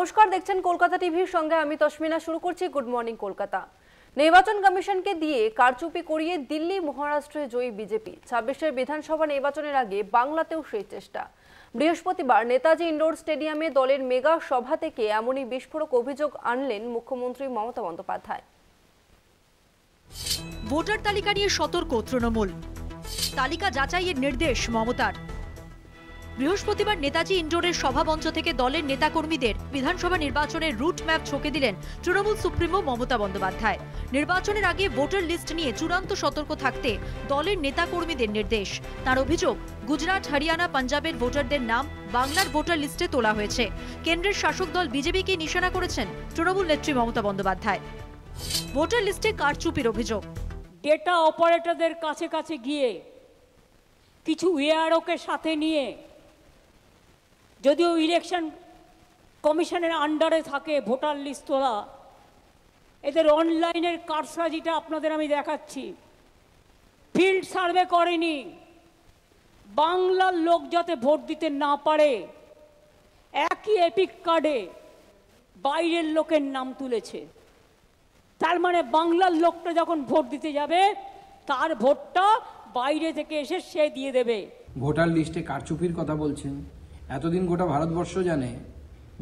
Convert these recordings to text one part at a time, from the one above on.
নমস্কার, দেখছেন কলকাতা টিভির সঙ্গে আমি তসমিনা। শুরু করছি গুড মর্নিং কলকাতা। নির্বাচন কমিশনকে দিয়ে কারচুপি করিয়ে দিল্লি মহারাষ্ট্রে জয়ী বিজেপি। ২৬-এর বিধানসভা নির্বাচনের আগে বাংলাতেও সেই চেষ্টা। বৃহস্পতিবার নেতাজি ইন্ডোর স্টেডিয়ামে দলের মেগা সভা থেকে এমনই বিস্ফোরক অভিযোগ আনলেন মুখ্যমন্ত্রী মমতা বন্দ্যোপাধ্যায়। ভোটার তালিকা নিয়ে সতর্ক তৃণমূল, তালিকা যাচাইয়ের নির্দেশ মমতার। বৃহস্পতিবার নেতাজি ইন্ডোরের সভামঞ্চ থেকে দলের নেতাকর্মীদের বিধানসভা নির্বাচনের রুট ম্যাপ ছকে দিলেন তৃণমূল সুপ্রিমো মমতা বন্দ্যোপাধ্যায়। নির্বাচনের আগে ভোটার লিস্ট নিয়ে চূড়ান্ত সতর্ক থাকতে দলের নেতাকর্মীদের নির্দেশ। তার অভিযোগ, গুজরাট, হরিয়ানা, পাঞ্জাবের ভোটারদের নাম বাংলার ভোটার লিস্টে তোলা হয়েছে। কেন্দ্রের শাসক দল বিজেপিকে নিশানা করেছেন তৃণমূল নেত্রী মমতা বন্দ্যোপাধ্যায়। ভোটার লিস্টে কারচুপির অভিযোগ। ডেটা অপারেটরদের কাছে কাছে গিয়ে কিছু এআরওকে সাথে নিয়ে, যদিও ইলেকশন কমিশনের আন্ডারে থাকে ভোটার লিস্ট তোলা, এদের অনলাইনের কারসাজিটা আপনাদের আমি দেখাচ্ছি। ফিল্ড সার্ভে করেনি, বাংলার লোক যাতে ভোট দিতে না পারে একই এপিক কার্ডে বাইরের লোকের নাম তুলেছে। তার মানে বাংলার লোকটা যখন ভোট দিতে যাবে তার ভোটটা বাইরে থেকে এসে সে দিয়ে দেবে। ভোটার লিস্টে কারচুপির কথা বলছেন। এতদিন গোটা ভারতবর্ষ জানে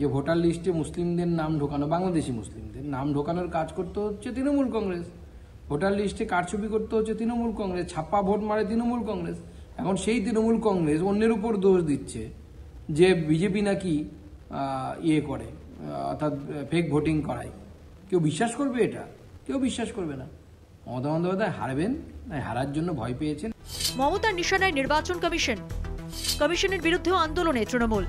যে ভোটার লিস্টে মুসলিমদের নাম ঢোকানো, বাংলাদেশি মুসলিমদের নাম ঢোকানোর কাজ করতে হচ্ছে তৃণমূল কংগ্রেস। ভোটার লিস্টে কারচুপি করতে হচ্ছে তৃণমূল কংগ্রেস। ছাপ্পা ভোট মারে তৃণমূল কংগ্রেস। এখন সেই তৃণমূল কংগ্রেস অন্যের উপর দোষ দিচ্ছে যে বিজেপি নাকি করে, অর্থাৎ ফেক ভোটিং করায়। কেউ বিশ্বাস করবে? এটা কেউ বিশ্বাস করবে না। মমতা বন্দ্যোপাধ্যায় হারবেন, হারার জন্য ভয় পেয়েছেন। মমতার নিশানায় নির্বাচন কমিশন, কমিশনের বিরুদ্ধেও আন্দোলনে তৃণমূল।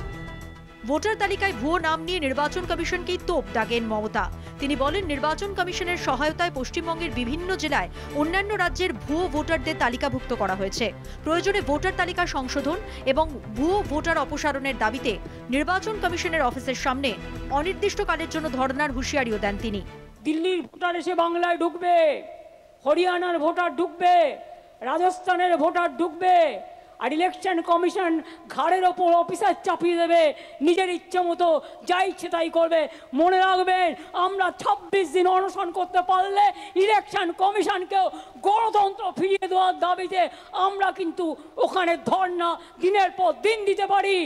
ভোটার তালিকায় ভুয়ো নাম নিয়ে নির্বাচন কমিশনকেই তোপ দাগেন মমতা। তিনি বলেন, নির্বাচন কমিশনের সহায়তায় পশ্চিমবঙ্গের বিভিন্ন জেলায় অন্যান্য রাজ্যের ভুয়ো ভোটারদের তালিকাভুক্ত করা হয়েছে। প্রয়োজনে ভোটার তালিকা সংশোধন এবং ভুয়ো ভোটার অপসারণের দাবিতে নির্বাচন কমিশনের অফিসের সামনে অনির্দিষ্টকালের জন্য ধর্নার হুঁশিয়ারিও দেন তিনি। দিল্লির ভোটার এসে বাংলায় ঢুকবে, হরিয়ানার ভোটার ঢুকবে, রাজস্থানের ভোটার ঢুকবে, আর ইলেকশন কমিশন ঘাড়ের ওপর অফিসার চাপিয়ে দেবে, নিজের ইচ্ছে মতো যা ইচ্ছে তাই করবে। মনে রাখবেন, আমরা ২৬ দিন অনশন করতে পারলে ইলেকশন কমিশনকেও গণতন্ত্র ফিরিয়ে দেওয়ার দাবিতে আমরা কিন্তু ওখানে ধর্ণা দিনের পর দিন দিতে পারি।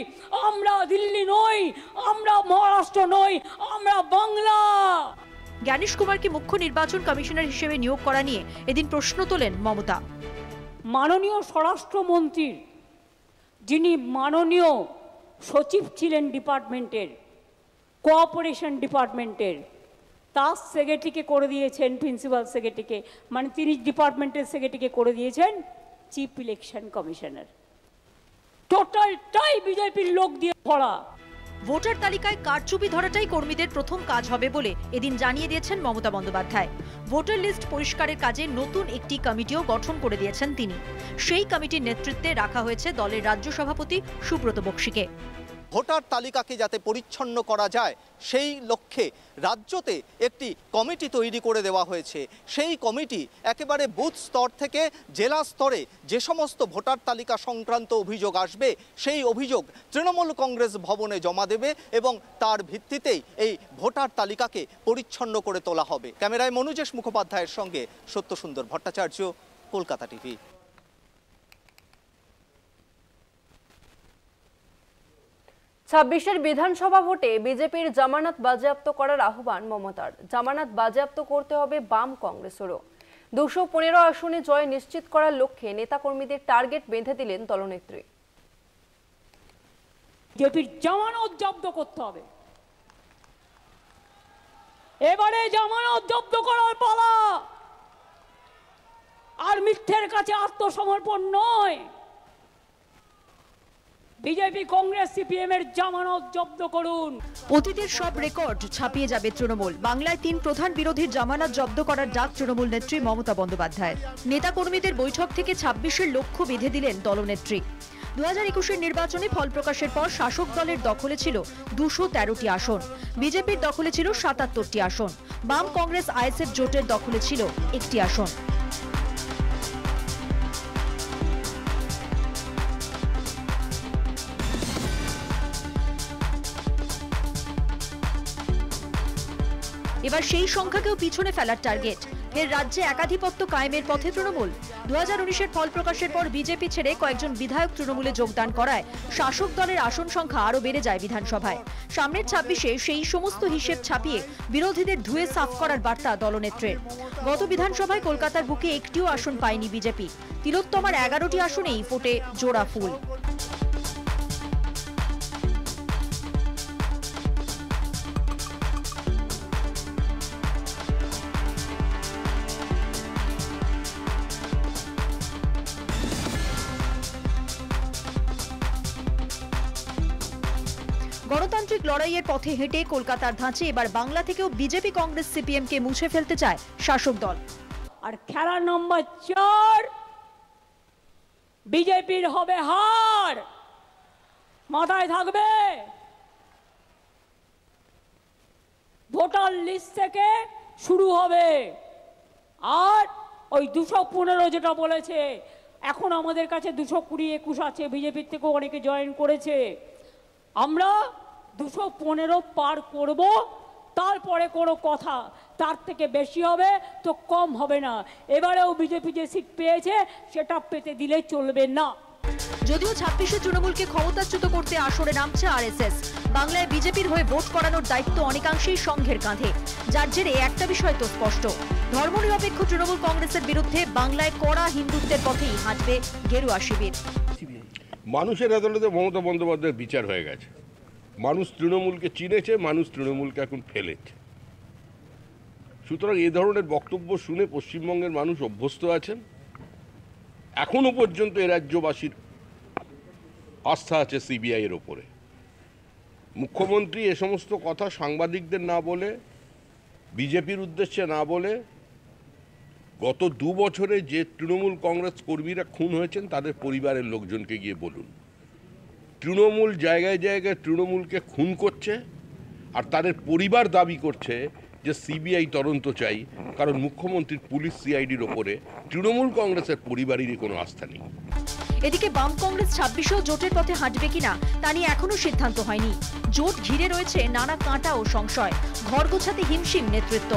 আমরা দিল্লি নই, আমরা মহারাষ্ট্র নই, আমরা বাংলা। জ্ঞানেশ কুমারকে মুখ্য নির্বাচন কমিশনার হিসেবে নিয়োগ করা নিয়ে এদিন প্রশ্ন তোলেন মমতা। মাননীয় স্বরাষ্ট্রমন্ত্রীর, যিনি মাননীয় সচিব ছিলেন ডিপার্টমেন্টের, কোঅপারেশন ডিপার্টমেন্টের, তার সেক্রেটারিকে করে দিয়েছেন, প্রিন্সিপাল সেক্রেটারিকে, মানে তিনি ডিপার্টমেন্টের সেক্রেটারিকে করে দিয়েছেন চিফ ইলেকশন কমিশনার। টোটালটাই বিজেপির লোক দিয়ে ভরা। ভোটার তালিকায় কারচুপি ধরাটাই কর্মীদের প্রথম কাজ হবে বলে এদিন জানিয়ে দিয়েছেন মমতা বন্দ্যোপাধ্যায়। ভোটার লিস্ট পরিষ্কারের কাজে নতুন একটি কমিটিও গঠন করে দিয়েছেন তিনি। সেই কমিটির নেতৃত্বে রাখা হয়েছে দলের রাজ্য সভাপতি সুব্রত বক্সিকে। ভোটার তালিকাকে যাতে পরিচ্ছন্ন করা যায় সেই লক্ষ্যে রাজ্যতে একটি কমিটি তৈরি করে দেওয়া হয়েছে। সেই কমিটি একেবারে বুথ স্তর থেকে জেলা স্তরে যে সমস্ত ভোটার তালিকা সংক্রান্ত অভিযোগ আসবে সেই অভিযোগ তৃণমূল কংগ্রেস ভবনে জমা দেবে এবং তার ভিত্তিতেই এই ভোটার তালিকাকে পরিচ্ছন্ন করে তোলা হবে। ক্যামেরায় মনুজেশ মুখোপাধ্যায়ের সঙ্গে সত্যসুন্দর ভট্টাচার্য, কলকাতা টিভি। ২৬-এর বিধানসভা ভোটে বিজেপির জামানত বাজেয়াপ্ত করার আহ্বান মমতার। জামানত বাজেয়াপ্ত করতে হবে বাম কংগ্রেসেরও। ২১৫ আসনে জয় নিশ্চিত করার লক্ষ্যে নেতাকর্মীদের টার্গেট বেঁধে দিলেন দলনেত্রী। বিজেপির জামানত জব্দ করতে হবে। এবারে জামানত জব্দ করার পালা। আর মিথ্যের কাছে আত্মসমর্পণ নয়। বিজেপি, কংগ্রেস, সিপিএম এর জামানত জব্দ করুন। অতীতের সব রেকর্ড ছাপিয়ে যাবে তৃণমূল। বাংলায় ৩ প্রধান বিরোধীর জামানত জব্দ করার ডাক তৃণমূল নেত্রী মমতা বন্দ্যোপাধ্যায়। নেতাকর্মীদের বৈঠক থেকে ২৬-এর লক্ষ্য বেঁধে দিলেন দলনেত্রী। ২০২১-এর নির্বাচনে ফল প্রকাশের পর শাসক দলের দখলে ছিল ২১৩টি আসন, বিজেপির দখলে ছিল ৭৭টি আসন, বাম কংগ্রেস আইএসএফ জোটের দখলে ছিল ১টি আসন। এবার সেই সংখ্যাকেও পিছনে ফেলার টার্গেট। ফের রাজ্যে একাধিপত্য কায়েমের পথে তৃণমূল। 2019-এর ফল প্রকাশের পর বিজেপি ছেড়ে কয়েকজন বিধায়ক তৃণমূলে যোগদান করায় শাসক দলের আসন সংখ্যা আরও বেড়ে যায় বিধানসভায়। সামনের 26-এ সেই সমস্ত হিসেব ছাপিয়ে বিরোধীদের ধুয়ে সাফ করার বার্তা দলনেত্রীর। গত বিধানসভায় কলকাতার বুকে একটিও আসন পায়নি বিজেপি। তিলোত্তমার 11টি আসনেই ফোটে জোড়া ফুল। গণতান্ত্রিক লড়াইয়ের পথে হেঁটে কলকাতার ধাঁচে এবার বাংলা থেকেও বিজেপি, কংগ্রেস, সিপিএম কে মুছে ফেলতে চায় শাসক দল। আর খেলা নম্বর 4, বিজেপির হবে হার, মাথায় থাকবে। ভোটার লিস্ট থেকে শুরু হবে। আর ওই 215 যেটা বলেছে, এখন আমাদের কাছে 220-21 আছে, বিজেপির থেকেও অনেকে জয়েন করেছে। আমরা 215 পার করব, তারপরে কোনো কথা, তার থেকে বেশি হবে তো কম হবে না। এবারেও বিজেপি যে সিট পেয়েছে সেটা পেতে দিলে চলবে না। যদিও 26-এ তৃণমূলকে ক্ষমতাচ্যুত করতে আসরে নামছে আরএসএস, বাংলায় বিজেপির হয়ে ভোট করানোর দায়িত্ব অনেকাংশেই সংঘের কাঁধে। যার জেরে একটা বিষয় তো স্পষ্ট, ধর্মনিরপেক্ষ তৃণমূল কংগ্রেসের বিরুদ্ধে বাংলায় কড়া হিন্দুত্বের পথেই হাঁটবে গেরুয়া শিবির। মানুষের আদালতে মমতা বন্দ্যোপাধ্যায়ের বিচার হয়ে গেছে। মানুষ তৃণমূলকে চিনেছে, মানুষ তৃণমূলকে এখন ফেলেছে। সুতরাং এই ধরনের বক্তব্য শুনে পশ্চিমবঙ্গের মানুষ অভ্যস্ত আছেন। এখনো পর্যন্ত এ রাজ্যবাসীর আস্থা আছে সিবিআই এর ওপরে। মুখ্যমন্ত্রী এ সমস্ত কথা সাংবাদিকদের না বলে, বিজেপির উদ্দেশ্যে না বলে, গত 2 বছরে যে তৃণমূল কংগ্রেস কর্মীরা খুন হয়েছেন তাদের পরিবারের লোকজনকে গিয়ে বলুন। তৃণমূল জায়গায় জায়গায় তৃণমূলকে খুন করছে, আর তাদের পরিবার দাবি করছে যে সিবিআই তদন্ত চাই, কারণ মুখ্যমন্ত্রীর পুলিশ সিআইডির ওপরে তৃণমূল কংগ্রেসের পরিবারেরই কোনো আস্থা নেই। এদিকে বাম কংগ্রেস 26-এও জোটের পথে হাঁটবে কিনা তা নিয়ে এখনো সিদ্ধান্ত হয়নি। জোট ঘিরে রয়েছে নানা কাঁটা ও সংশয়, ঘর গোছাতে হিমশিম নেতৃত্ব।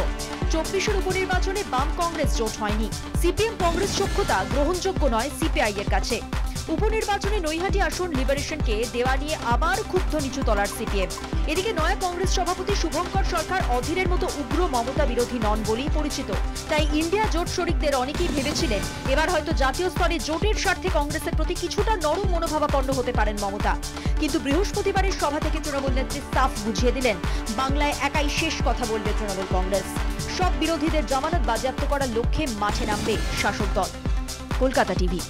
24-এর উপনির্বাচনে বাম কংগ্রেস জোট হয়নি, সিপিএম কংগ্রেস সখ্যতা গ্রহণযোগ্য নয় সিপিআই এর কাছে। উপনির্বাচনে নৈহাটি আসন লিবারেশনকে দেওয়া নিয়ে আবার ক্ষুব্ধ নিচু তলার সিপিএম। এদিকে নয়া কংগ্রেস সভাপতি শুভঙ্কর সরকার অধীরের মতো উগ্র মমতা বিরোধী নন বলেই পরিচিত। তাই ইন্ডিয়া জোট শরিকদের অনেকেই ভেবেছিলেন এবার হয়তো জাতীয় স্তরে জোটের স্বার্থে কংগ্রেসের প্রতি কিছুটা নরম মনোভাবাপন্ন হতে পারেন মমতা। কিন্তু বৃহস্পতিবারের সভা থেকে তৃণমূল নেত্রী সাফ বুঝিয়ে দিলেন বাংলায় একাই শেষ কথা বলবে তৃণমূল কংগ্রেস। সব বিরোধীদের জামানত বাজেয়াপ্ত করার লক্ষ্যে মাঠে নামবে শাসক দল। কলকাতা টিভি।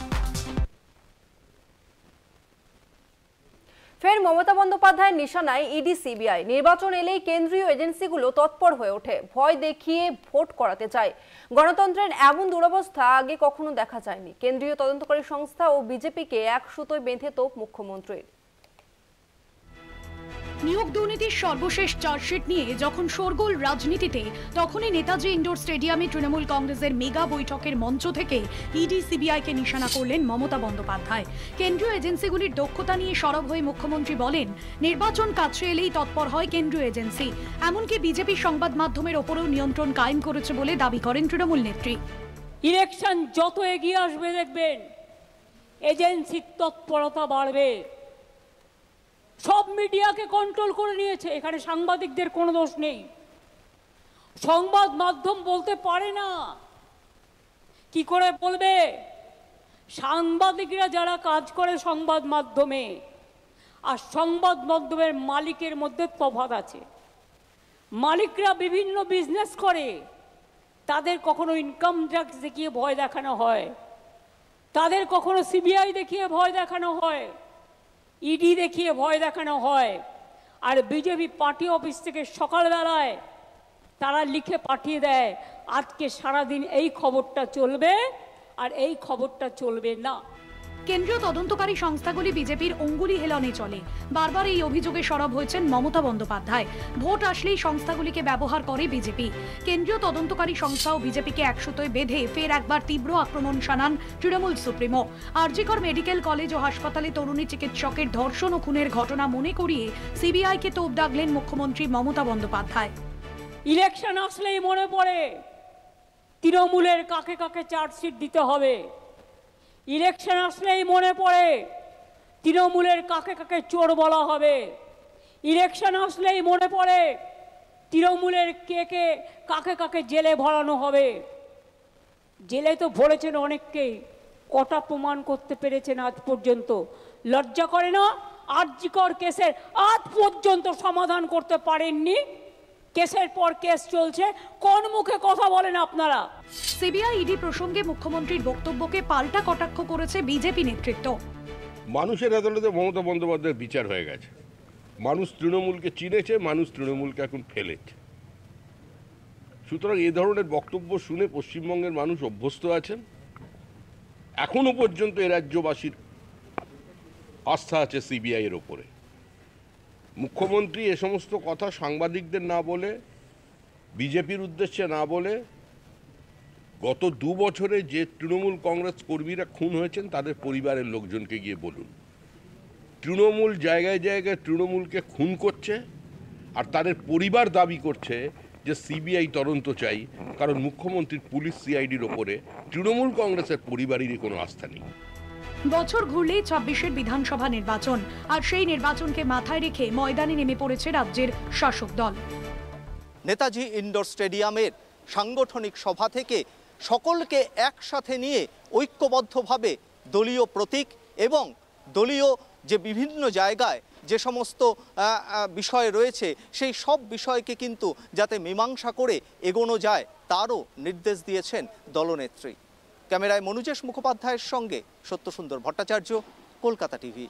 ফের মমতা বন্দ্যোপাধ্যায়ের নিশানায় ইডি, সিবিআই। নির্বাচন এলেই কেন্দ্রীয় এজেন্সিগুলো তৎপর হয়ে ওঠে, ভয় দেখিয়ে ভোট করাতে চায়। গণতন্ত্রের এমন দুরবস্থা আগে কখনো দেখা যায়নি। কেন্দ্রীয় তদন্তকারী সংস্থা ও বিজেপিকে এক সুতোয় বেঁধে তোপ মুখ্যমন্ত্রীর। নিয়োগ দুর্নীতির সর্বশেষ চার্জশিট নিয়ে যখন শোরগোল রাজনীতিতে, তখনই নেতাজি ইন্ডোর স্টেডিয়ামে তৃণমূল কংগ্রেসের মেগা বৈঠকের মঞ্চ থেকে ইডি, সিবিআইকে নিশানা করলেন মমতা বন্দ্যোপাধ্যায়। কেন্দ্রীয় এজেন্সিগুলির দক্ষতা নিয়ে সরব হয়ে মুখ্যমন্ত্রী বলেন, নির্বাচন কাছে এলেই তৎপর হয় কেন্দ্রীয় এজেন্সি। এমনকি বিজেপি সংবাদ মাধ্যমের ওপরেও নিয়ন্ত্রণ কায়েম করেছে বলে দাবি করেন তৃণমূল নেত্রী। ইলেকশন যত এগিয়ে আসবে দেখবেন এজেন্সির তৎপরতা বাড়বে। সব মিডিয়াকে কন্ট্রোল করে নিয়েছে, এখানে সাংবাদিকদের কোনো দোষ নেই। সংবাদ মাধ্যম বলতে পারে না, কি করে বলবে? সাংবাদিকরা যারা কাজ করে সংবাদ মাধ্যমে আর সংবাদ মাধ্যমের মালিকের মধ্যে তফাৎ আছে। মালিকরা বিভিন্ন বিজনেস করে, তাদের কখনো ইনকাম ট্যাক্স দেখিয়ে ভয় দেখানো হয়, তাদের কখনো সিবিআই দেখিয়ে ভয় দেখানো হয়, ইডি দেখিয়ে ভয় দেখানো হয়। আর বিজেপি পার্টি অফিস থেকে সকালবেলায় তারা লিখে পাঠিয়ে দেয়, আজকে সারাদিন এই খবরটা চলবে আর এই খবরটা চলবে না। কেন্দ্রীয় তদন্তকারী সংস্থাগুলি বিজেপির অঙ্গুলি হেলনে চলে। বারবার এই অভিযোগে সরব হয়েছেন মমতা বন্দ্যোপাধ্যায়। ভোট আসলেই সংস্থাগুলিকে ব্যবহার করে বিজেপি। কেন্দ্রীয় তদন্তকারী সংস্থা ও বিজেপিকে এক সুতোয় বেঁধে ফের একবার তীব্র আক্রমণ শানান Trinamool supremo. RG Kar medical college ও হাসপাতালে তরুণী চিকিৎসকের ধর্ষণ ও খুনের ঘটনা মনে করিয়ে সিবিআইকে তোপ দাগলেন মুখ্যমন্ত্রী মমতা বন্দ্যোপাধ্যায়। ইলেকশন আসলেই মনে পড়ে তৃণমূলের কাকে কাকে চার্জশিট দিতে হবে। ইলেকশন আসলেই মনে পড়ে তৃণমূলের কাকে কাকে চোর বলা হবে। ইলেকশন আসলেই মনে পড়ে তৃণমূলের কাকে কাকে জেলে ভরানো হবে। জেলে তো ভরেছেন অনেককেই, কটা প্রমাণ করতে পেরেছেন আজ পর্যন্ত? লজ্জা করে না? আরজিকর কেসের আজ পর্যন্ত সমাধান করতে পারেননি। কেসের পর কেস চলছে, কোন মুখে কথা বলেন আপনারা? সিবিআই ইডি প্রসঙ্গে মুখ্যমন্ত্রীর বক্তব্যকে পাল্টা কটাক্ষ করেছে বিজেপি নেতৃত্ব। মানুষের আদালতে মমতা বন্দ্যোপাধ্যায়ের বিচার হয়ে গেছে। মানুষ তৃণমূলকে চিনেছে, মানুষ তৃণমূলকে এখন ফেলেছে। সুতরাং এ ধরনের বক্তব্য শুনে পশ্চিমবঙ্গের মানুষ অভ্যস্ত আছেন। এখনো পর্যন্ত এ রাজ্যবাসীর আস্থা আছে সিবিআই এর ওপরে। মুখ্যমন্ত্রী এ সমস্ত কথা সাংবাদিকদের না বলে, বিজেপির উদ্দেশ্যে না বলে, গত 2 বছরে যে তৃণমূল কংগ্রেস কর্মীরা খুন হয়েছেন তাদের পরিবারের লোকজনকে গিয়ে বলুন। তৃণমূল জায়গায় জায়গায় তৃণমূলকে খুন করছে, আর তাদের পরিবার দাবি করছে যে সিবিআই তদন্ত চাই, কারণ মুখ্যমন্ত্রীর পুলিশ সিআইডির ওপরে তৃণমূল কংগ্রেসের পরিবারেরই কোনো আস্থা নেই। বছর ঘুরলেই 26-এর বিধানসভা নির্বাচন, আর সেই নির্বাচনকে মাথায় রেখে ময়দানে নেমে পড়েছে রাজ্যের শাসক দল। নেতাজি ইনডোর স্টেডিয়ামের সাংগঠনিক সভা থেকে সকলকে একসাথে নিয়ে ঐক্যবদ্ধভাবে দলীয় প্রতীক এবং দলীয় যে বিভিন্ন জায়গায় যে সমস্ত বিষয় রয়েছে সেই সব বিষয়কে কিন্তু যাতে মীমাংসা করে এগোনো যায় তারও নির্দেশ দিয়েছেন দলনেত্রী। ক্যামেরায় মনুজেশ মুখোপাধ্যায়ের সঙ্গে Satyasundar Bhattacharya, Kolkata TV.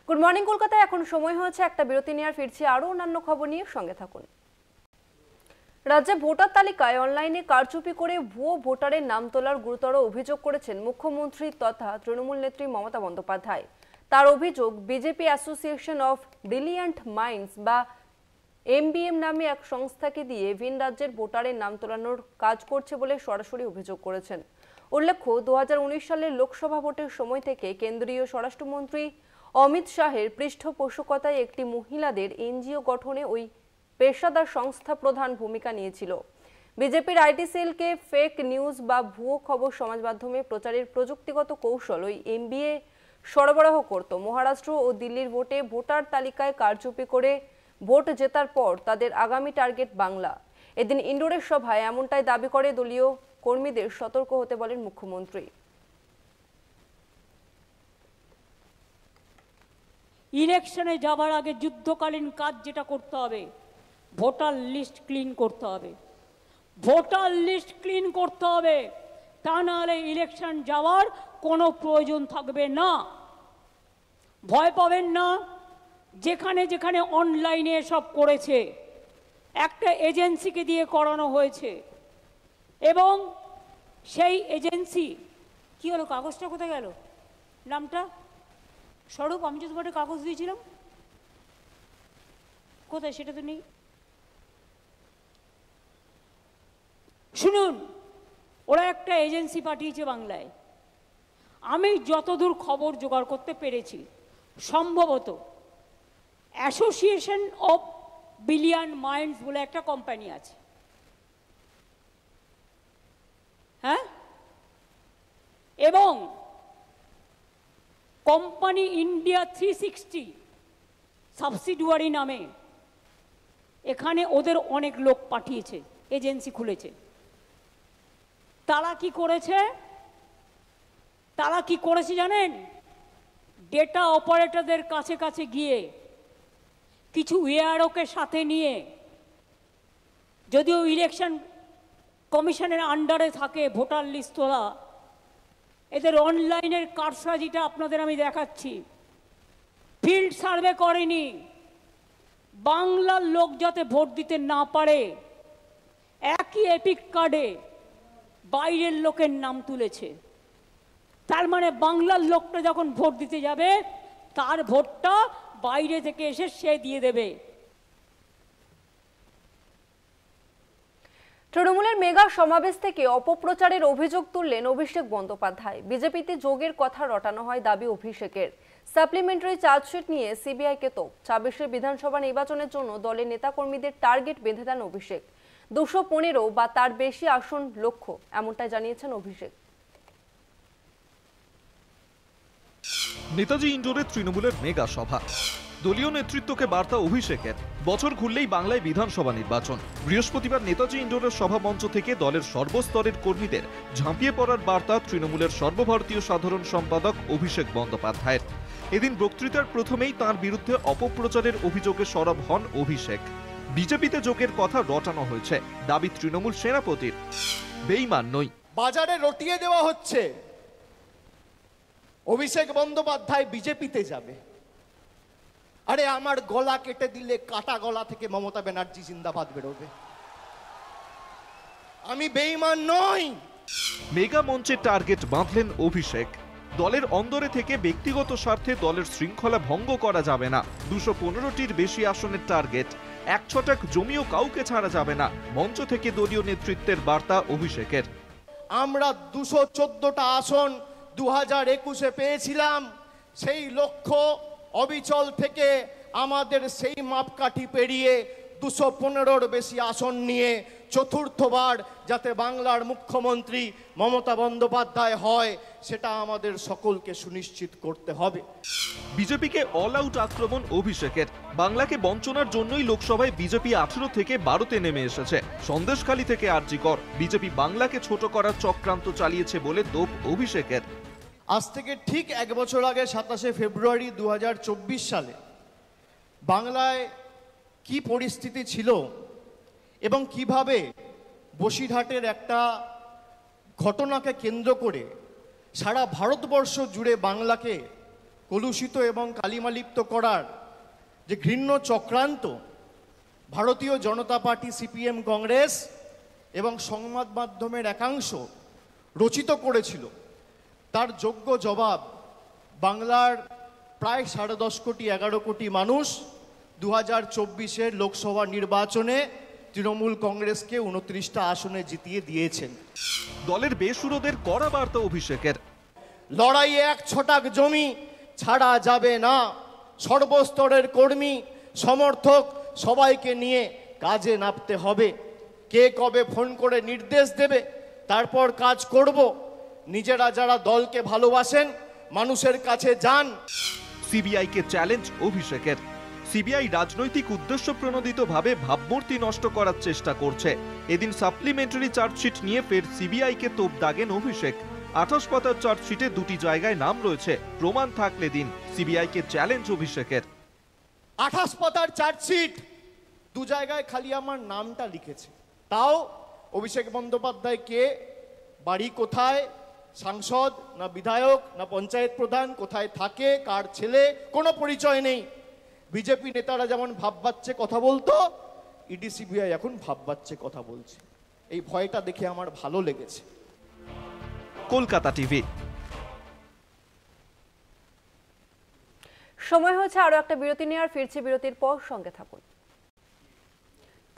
Good morning কলকাতায় এখন সময় হয়েছে একটা বিরতি নিয়ে, আর ফিরছি আরও অন্যান্য খবর নিয়ে, সঙ্গে থাকুন। রাজ্যে ভোটার তালিকায় অনলাইনে কারচুপি করে ভুয়ো ভোটারের নাম তোলার গুরুতর অভিযোগ করেছেন মুখ্যমন্ত্রী তথা তৃণমূল নেত্রী মমতা বন্দ্যোপাধ্যায়। তার অভিযোগ, BJP association of brilliant minds বা এমবিএম নামে এক সংস্থাকে দিয়ে ভিন রাজ্যের ভোটারের নাম তোলানোর কাজ করছে বলে সরাসরি অভিযোগ করেছেন। উল্লেখ্য, 2019 সালের লোকসভা ভোটের সময় থেকে কেন্দ্রীয় স্বরাষ্ট্রমন্ত্রী অমিত শাহের পৃষ্ঠপোষকতায় একটি মহিলাদের এনজিও গঠনে ওই পেশাদার সংস্থা প্রধান ভূমিকা নিয়েছিল। বিজেপির আইটি সেলকে ফেক নিউজ বা ভুয়ো খবর সমাজ মাধ্যমে প্রচারের প্রযুক্তিগত কৌশল ওই এমবিএ সরবরাহ করত। মহারাষ্ট্র ও দিল্লির ভোটে ভোটার তালিকায় কারচুপি করে ভোট জেতার পর তাদের আগামী টার্গেট বাংলা। এদিন ইন্ডোরের সভায় এমনটাই দাবি করে দলীয় কর্মীদের সতর্ক হতে বলেন মুখ্যমন্ত্রী। ইলেকশনে যাবার আগে যুদ্ধকালীন কাজ যেটা করতে হবে, ভোটার লিস্ট ক্লিন করতে হবে। ভোটার লিস্ট ক্লিন করতে হবে, তা নাহলে ইলেকশন যাওয়ার কোনো প্রয়োজন থাকবে না। ভয় পাবেন না। যেখানে যেখানে অনলাইনে সব করেছে একটা এজেন্সিকে দিয়ে করানো হয়েছে, এবং সেই এজেন্সি কি হলো? কাগজটা কোথায় গেল? নামটা স্বরূপ, আমি যে তোমাকে কাগজ দিয়েছিলাম কোথায় সেটা তো নেই। শুনুন, ওরা একটা এজেন্সি পাঠিয়েছে বাংলায়। আমি যতদূর খবর জোগাড় করতে পেরেছি, সম্ভবত অ্যাসোসিয়েশন অফ ব্রিলিয়ান্ট মাইন্ডস বলে একটা কোম্পানি আছে। হ্যাঁ, এবং কোম্পানি ইন্ডিয়া 360 সাবসিডিয়ারি নামে এখানে ওদের অনেক লোক পাঠিয়েছে, এজেন্সি খুলেছে। তারা কি করেছে জানেন? ডেটা অপারেটরদের কাছে কাছে গিয়ে কিছু এআরওকে সাথে নিয়ে, যদিও ইলেকশন কমিশনের আন্ডারে থাকে ভোটার লিস্ট তোলা, এদের অনলাইনের কারসাজিটা আপনাদের আমি দেখাচ্ছি। ফিল্ড সার্ভে করেনি, বাংলার লোক যাতে ভোট দিতে না পারে একই এপিক কার্ডে বাইরের লোকের নাম তুলেছে। তার মানে বাংলার লোকটা যখন ভোট দিতে যাবে তার ভোটটা বাইরে থেকে এসে সে দিয়ে দেবে। তৃণমূলের মেগা সমাবেশ থেকে অপপ্রচারের অভিযোগ তুললেন অভিষেক বন্দ্যোপাধ্যায়। বিজেপিতে যোগের কথা রটানো হয় দাবি অভিষেকের। সাপ্লিমেন্টারি চার্জশিট নিয়ে সিবিআইকে তোপ। ২৬ বিধানসভা নির্বাচনের জন্য দলের নেতাকর্মীদের টার্গেট বেঁধে দেন অভিষেক। ২১৫ বা তার বেশি আসন লক্ষ্য, এমনটাই জানিয়েছেন অভিষেক। নেতাজি ইন্ডোরে তৃণমূলের মেগা সভা, দলীয় নেতৃত্বকে বার্তা অভিষেকের। বছর ঘুরলেই বাংলায় বিধানসভা নির্বাচন। বৃহস্পতিবার নেতাজি ইন্ডোরের সভামঞ্চ থেকে দলের সর্বস্তরের কর্মীদের ঝাঁপিয়ে পড়ার বার্তা তৃণমূলের সর্বভারতীয় সাধারণ সম্পাদক অভিষেক বন্দ্যোপাধ্যায়ের। এদিন বক্তৃতার প্রথমেই তাঁর বিরুদ্ধে অপপ্রচারের অভিযোগে সরব হন অভিষেক। বিজেপিতে যোগের কথা রটানো হয়েছে, দাবি তৃণমূল সেনাপতির। বেঈমান নই, বাজারে রটিয়ে দেওয়া হচ্ছে অভিষেক বন্দ্যোপাধ্যায় বিজেপিতে যাবে। আরে আমার গলা কেটে দিলে কাটা গলা থেকে মমতা ব্যানার্জি জিন্দাবাদ বেরোবে। আমি বেঈমান নই। মেগা মঞ্চে টার্গেট বাঁধলেন অভিষেক। দলের অন্দরে থেকে ব্যক্তিগত স্বার্থে দলের শৃঙ্খলা ভঙ্গ করা যাবে না। ২১৫টির বেশি আসনের টার্গেট, ১ ছটাক জমিও কাউকে ছাড়া যাবে না। মঞ্চ থেকে দলীয় নেতৃত্বের বার্তা অভিষেকের। আমরা ২১৪টা আসন ২০২১-এ পেয়েছিলাম। সেই লক্ষ্য অবিচল থেকে আমাদের সেই মাপকাঠি পেরিয়ে ২১৫র বেশি আসন নিয়ে চতুর্থবার যাতে বাংলার মুখ্যমন্ত্রী মমতা বন্দ্যোপাধ্যায় হয়, সেটা আমাদের সকলকে সুনিশ্চিত করতে হবে। বিজেপিকে অল আউট আক্রমণ অভিষেকের। বাংলাকে বঞ্চনার জন্যই লোকসভায় বিজেপি ১৮ থেকে ১২তে নেমে এসেছে। সন্দেশখালী থেকে আরজিকর, বিজেপি বাংলাকে ছোট করার চক্রান্ত চালিয়েছে বলে তোপ অভিষেকের। আজ থেকে ঠিক ১ বছর আগে ২৭শে ফেব্রুয়ারি ২০২৪ সালে বাংলায় কি পরিস্থিতি ছিল এবং কিভাবে বসিরহাটের একটা ঘটনাকে কেন্দ্র করে সারা ভারতবর্ষ জুড়ে বাংলাকে কলুষিত এবং কালিমালিপ্ত করার যে ঘৃণ্য চক্রান্ত ভারতীয় জনতা পার্টি, সিপিএম, কংগ্রেস এবং সংবাদ মাধ্যমের একাংশ রচিত করেছিল, তার যোগ্য জবাব বাংলার প্রায় ১০.৫ কোটি ১১ কোটি মানুষ ২০২৪-এর লোকসভা নির্বাচনে তৃণমূল কংগ্রেসকে ২৯টা আসনে জিতিয়ে দিয়েছেন। দলের বেসুরোদের কড়া বার্তা অভিষেকের। লড়াইয়ে ১ ছটাক জমি ছাড়া যাবে না। সর্বস্তরের কর্মী সমর্থক সবাইকে নিয়ে কাজে নামতে হবে। কে কবে ফোন করে নির্দেশ দেবে, তারপর কাজ করব। নিজেরা যারা দলকে ভালোবাসেন মানুষের কাছে যান। সিবিআইকে চ্যালেঞ্জ অভিষেকের। সিবিআই রাজনৈতিক উদ্দেশ্য প্রণোদিতভাবে ভাবমূর্তি নষ্ট করার চেষ্টা করছে। এদিন সাপ্লিমেন্টারি চার্জশিট নিয়ে ফের সিবিআইকে তোপ দাগেন অভিষেক। ২৮ পাতার চার্জশিটে ২টি জায়গায় নাম রয়েছে, প্রমাণ থাকলে দিন। সিবিআইকে চ্যালেঞ্জ অভিষেকের। ২৮ পাতার চার্জশিট, ২ জায়গায় খালি আমার নামটা লিখেছে। তাও অভিষেক বন্দ্যোপাধ্যায় কে, বাড়ি কোথায়, সাংসদ না বিধায়ক না পঞ্চায়েত প্রধান, কোথায় থাকে, কার ছেলে, কোনো পরিচয় নেই। বিজেপি নেতারা যেমন ভাববাচ্ছে কথা বলতো, ইডি সিবিআই এখন ভাববাচ্ছে কথা বলছে। এই ভয়টা দেখে আমার ভালো লেগেছে। কলকাতা টিভি। সময় হয়েছে আরো একটা বিরতি নেওয়ার। ফিরছে বিরতির পর, সঙ্গে থাকুন।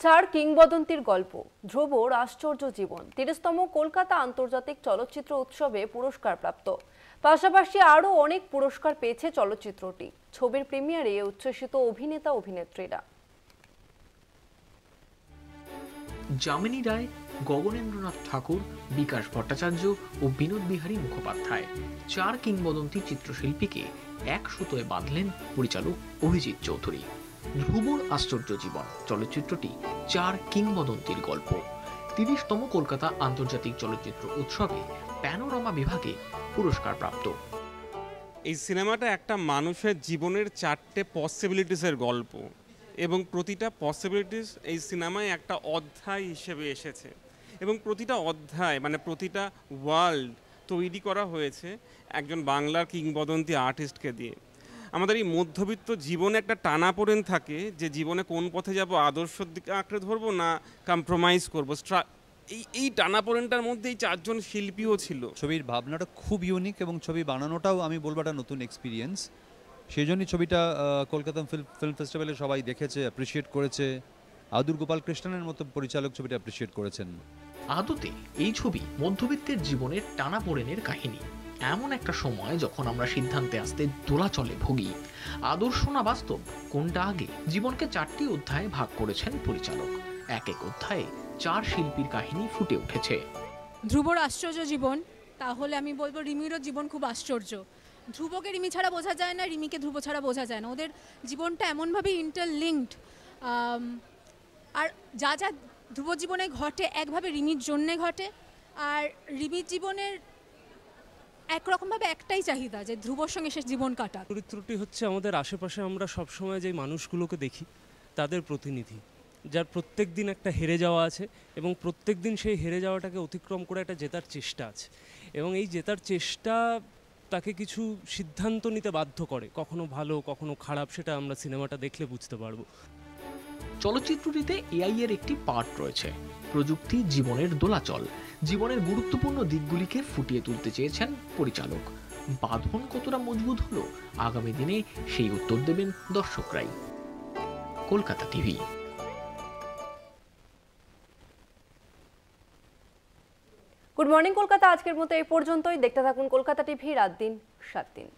4 কিংবদন্তির গল্প, ধ্রুবর আশ্চর্য জীবন 30তম কলকাতা আন্তর্জাতিক চলচ্চিত্র উৎসবে পুরস্কারপ্রাপ্ত। পাশাপাশি আরও অনেক পুরস্কার পেয়েছে চলচ্চিত্রটি। ছবির প্রিমিয়ারে উচ্ছ্বসিত অভিনেতা অভিনেত্রীরা। যামিনী রায়, গগনেন্দ্রনাথ ঠাকুর, বিকাশ ভট্টাচার্য ও বিনোদ বিহারী মুখোপাধ্যায় 4 কিংবদন্তি চিত্রশিল্পীকে এক সুতোয় বাঁধলেন পরিচালক অভিজিৎ চৌধুরী। ধ্রুবর আশ্চর্য জীবন চলচ্চিত্রটি 4 কিংবদন্তির গল্প। 30তম কলকাতা আন্তর্জাতিক চলচ্চিত্র উৎসবে প্যানোরামা বিভাগে পুরস্কার প্রাপ্ত। এই সিনেমাটা একটা মানুষের জীবনের 4টে পসিবিলিটিসের গল্প এবং প্রতিটা পসিবিলিটিস এই সিনেমায় একটা অধ্যায় হিসেবে এসেছে এবং প্রতিটা অধ্যায় মানে প্রতিটা ওয়ার্ল্ড তৈরি করা হয়েছে একজন বাংলার কিংবদন্তি আর্টিস্টকে দিয়ে। আমাদের এই মধ্যবিত্ত জীবনে একটা টানাপোড়েন থাকে যে জীবনে কোন পথে যাব, আদর্শের দিকে আঁকড়ে ধরবো না কম্প্রোমাইজ করবো। এই টানাপোড়েনটার মধ্যে এই 4 জন শিল্পীও ছিল। ছবির ভাবনাটা খুব ইউনিক এবং ছবি বানানোটাও আমি বলবো একটা নতুন এক্সপিরিয়েন্স। সেই জন্যই ছবিটা কলকাতা ফিল্ম ফেস্টিভ্যালে সবাই দেখেছে, অ্যাপ্রিসিয়েট করেছে। আদুর গোপাল কৃষ্ণনের মতো পরিচালক ছবিটা অ্যাপ্রিসিয়েট করেছেন। আদতে এই ছবি মধ্যবিত্তের জীবনের টানাপোড়েনের কাহিনী। এমন একটা সময় যখন আমরা সিদ্ধান্তে আসতে দোলাচলে ভুগি। আদর্শ না বাস্তব, কোনটা আগে? জীবনকে 4টি অধ্যায়ে ভাগ করেছেন পরিচালক। এক এক অধ্যায়ে 4 শিল্পীর কাহিনী ফুটে উঠেছে। ধ্রুবর আশ্চর্য জীবন, তাহলে আমি বলবো রিমিরও জীবন খুব আশ্চর্য। ধ্রুবকে রিমি ছাড়া বোঝা যায় না, রিমিকে ধ্রুব ছাড়া বোঝা যায় না। ওদের জীবনটা এমনভাবে ইন্টারলিঙ্কড, আর যা যা ধ্রুব জীবনে ঘটে একভাবে রিমির জন্যে ঘটে। আর রিমির জীবনের একরকমভাবে একটাই চাহিদা যে ধ্রুবর সঙ্গে সে জীবন কাটাক। চরিত্রটি হচ্ছে আমাদের আশেপাশে আমরা সবসময় যে মানুষগুলোকে দেখি তাদের প্রতিনিধি, যার প্রত্যেক দিন একটা হেরে যাওয়া আছে এবং প্রত্যেক দিন সেই হেরে যাওয়াটাকে অতিক্রম করে একটা জেতার চেষ্টা আছে, এবং এই জেতার চেষ্টা তাকে কিছু সিদ্ধান্ত নিতে বাধ্য করে, কখনো ভালো কখনো খারাপ, সেটা আমরা সিনেমাটা দেখলে বুঝতে পারবো। চলচ্চিত্রটিতে এআই এর একটি পার্ট রয়েছে। প্রযুক্তি জীবনের দোলাচল, জীবনের গুরুত্বপূর্ণ দিকগুলিকে ফুটিয়ে তুলতে চেয়েছেন পরিচালক। বাঁধন কতটা মজবুত হলো, আগামী দিনে সেই উত্তর দেবেন দর্শকরাই। Kolkata TV. Good morning Kolkata আজকের মতো এই পর্যন্তই। দেখতে থাকুন কলকাতা টিভি, রাত দিন 7 দিন।